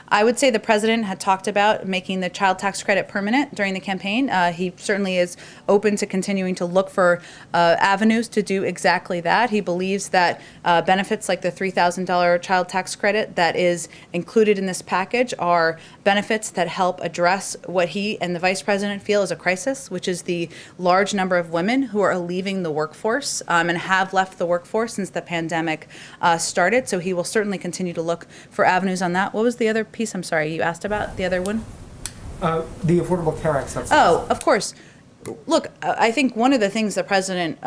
I would say the president had talked about making the child tax credit permanent during the campaign. He certainly is open to continuing to look for avenues to do exactly that. He believes that benefits like the $3,000 child tax credit that is included in this package are benefits that help address what he and the vice president feel is a crisis, which is the large number of women who are leaving the workforce and have left the workforce since the pandemic started. So he will certainly continue to look for avenues on that. What was the other piece? I'm sorry, you asked about the other one? The Affordable Care Act subsidies. Oh, of course. Look, I think one of the things the president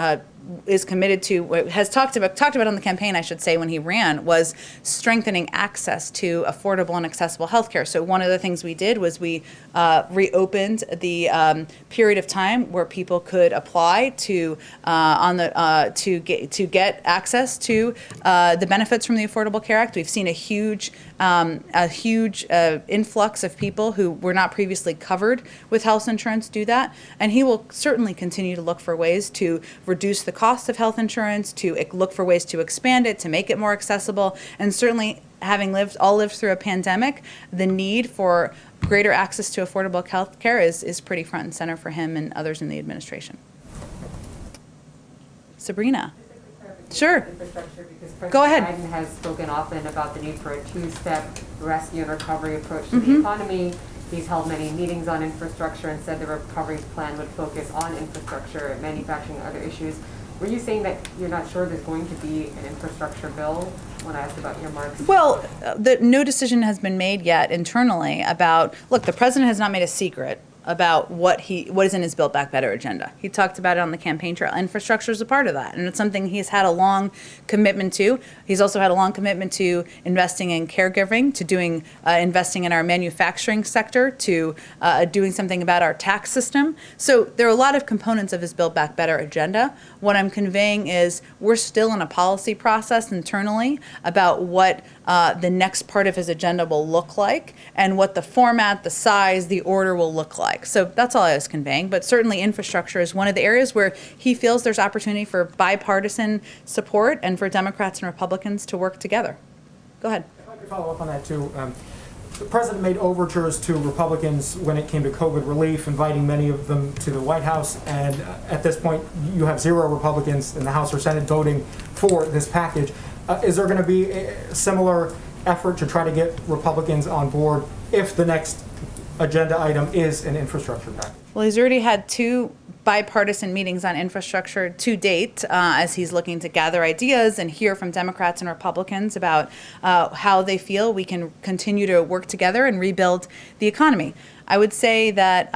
is committed to, has talked about on the campaign, I should say, when he ran, was strengthening access to affordable and accessible healthcare. So one of the things we did was we reopened the period of time where people could apply to get access to the benefits from the Affordable Care Act. We've seen a huge influx of people who were not previously covered with health insurance do that, and he will certainly continue to look for ways to reduce the cost of health insurance, to look for ways to expand it, to make it more accessible, and certainly having lived through a pandemic, the need for greater access to affordable health care is pretty front and center for him and others in the administration. Sabrina. Sure. Infrastructure, because Go ahead. President Biden has spoken often about the need for a two-step rescue and recovery approach to the economy. He's held many meetings on infrastructure and said the recovery plan would focus on infrastructure, manufacturing, and other issues. Were you saying that you're not sure there's going to be an infrastructure bill when I asked about earmarks? Well, no decision has been made yet internally about, look, the president has not made a secret about what is in his Build Back Better agenda. He talked about it on the campaign trail. Infrastructure is a part of that, and it's something he's had a long commitment to. He's also had a long commitment to investing in caregiving, to doing investing in our manufacturing sector, to doing something about our tax system. So there are a lot of components of his Build Back Better agenda. What I'm conveying is we're still in a policy process internally about what the next part of his agenda will look like and what the format, the size, the order will look like. So that's all I was conveying. But certainly infrastructure is one of the areas where he feels there's opportunity for bipartisan support and for Democrats and Republicans to work together. Go ahead. If I could follow up on that too. The president made overtures to Republicans when it came to COVID relief, inviting many of them to the White House. And at this point, you have 0 Republicans in the House or Senate voting for this package. Is there going to be a similar effort to try to get Republicans on board if the next agenda item is an infrastructure package? Well, he's already had 2 bipartisan meetings on infrastructure to date as he's looking to gather ideas and hear from Democrats and Republicans about how they feel we can continue to work together and rebuild the economy. I would say that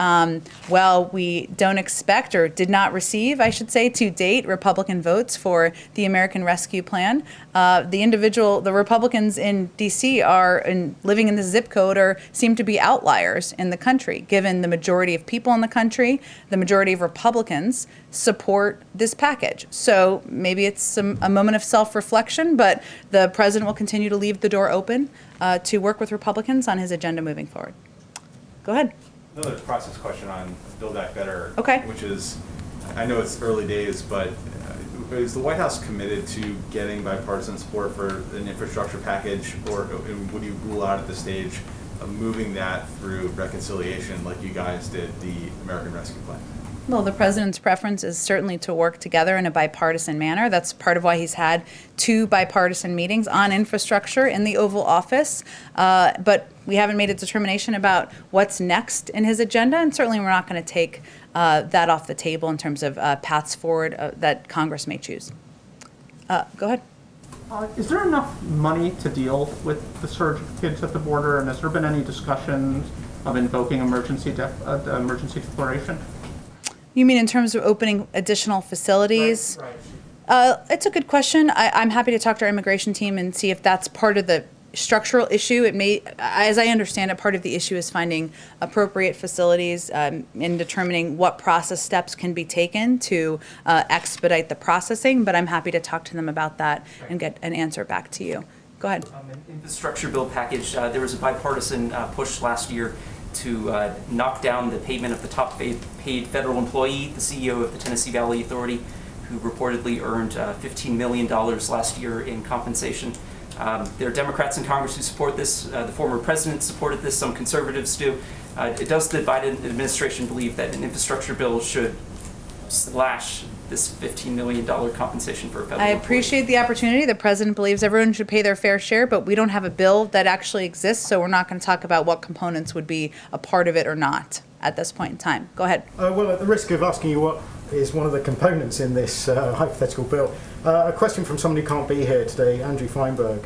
while we don't expect or did not receive, I should say, to date, Republican votes for the American Rescue Plan, the Republicans in D.C. living in the zip code seem to be outliers in the country, given the majority of people in the country, the majority of Republicans support this package. So maybe it's a moment of self-reflection, but the president will continue to leave the door open to work with Republicans on his agenda moving forward. Go ahead. Another process question on Build Back Better, okay. Which is, I know it's early days, but is the White House committed to getting bipartisan support for an infrastructure package, or would you rule out at this stage of moving that through reconciliation like you guys did the American Rescue Plan? Well, the president's preference is certainly to work together in a bipartisan manner. That's part of why he's had 2 bipartisan meetings on infrastructure in the Oval Office. But we haven't made a determination about what's next in his agenda, and certainly we're not going to take that off the table in terms of paths forward that Congress may choose. Go ahead. Is there enough money to deal with the surge of kids at the border, and has there been any discussions of invoking emergency declaration? You mean in terms of opening additional facilities? Right. It's a good question. I'm happy to talk to our immigration team and see if that's part of the structural issue. It may, as I understand it, part of the issue is finding appropriate facilities in determining what process steps can be taken to expedite the processing. But I'm happy to talk to them about that and get an answer back to you. Go ahead. An infrastructure bill package. There was a bipartisan push last year to knock down the payment of the top paid federal employee, the CEO of the Tennessee Valley Authority, who reportedly earned $15 million last year in compensation. There are Democrats in Congress who support this. The former president supported this. Some conservatives do. Does the Biden administration believe that an infrastructure bill should slash this $15 million compensation for a federal employee? Appreciate the opportunity. The president believes everyone should pay their fair share, but we don't have a bill that actually exists, so we're not going to talk about what components would be a part of it or not at this point in time. Go ahead. Well, at the risk of asking you what is one of the components in this hypothetical bill, a question from somebody who can't be here today, Andrew Feinberg.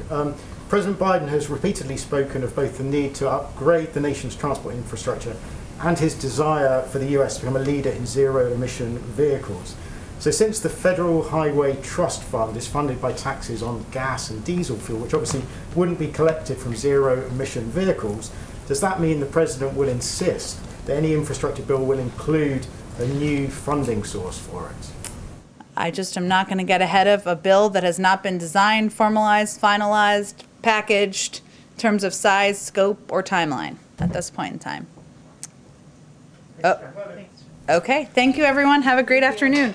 President Biden has repeatedly spoken of both the need to upgrade the nation's transport infrastructure and his desire for the US to become a leader in zero-emission vehicles. So since the Federal Highway Trust Fund is funded by taxes on gas and diesel fuel, which obviously wouldn't be collected from zero-emission vehicles, does that mean the President will insist that any infrastructure bill will include a new funding source for it? I just am not going to get ahead of a bill that has not been designed, formalized, finalized, packaged in terms of size, scope, or timeline at this point in time. Oh. Okay, thank you everyone. Have a great afternoon.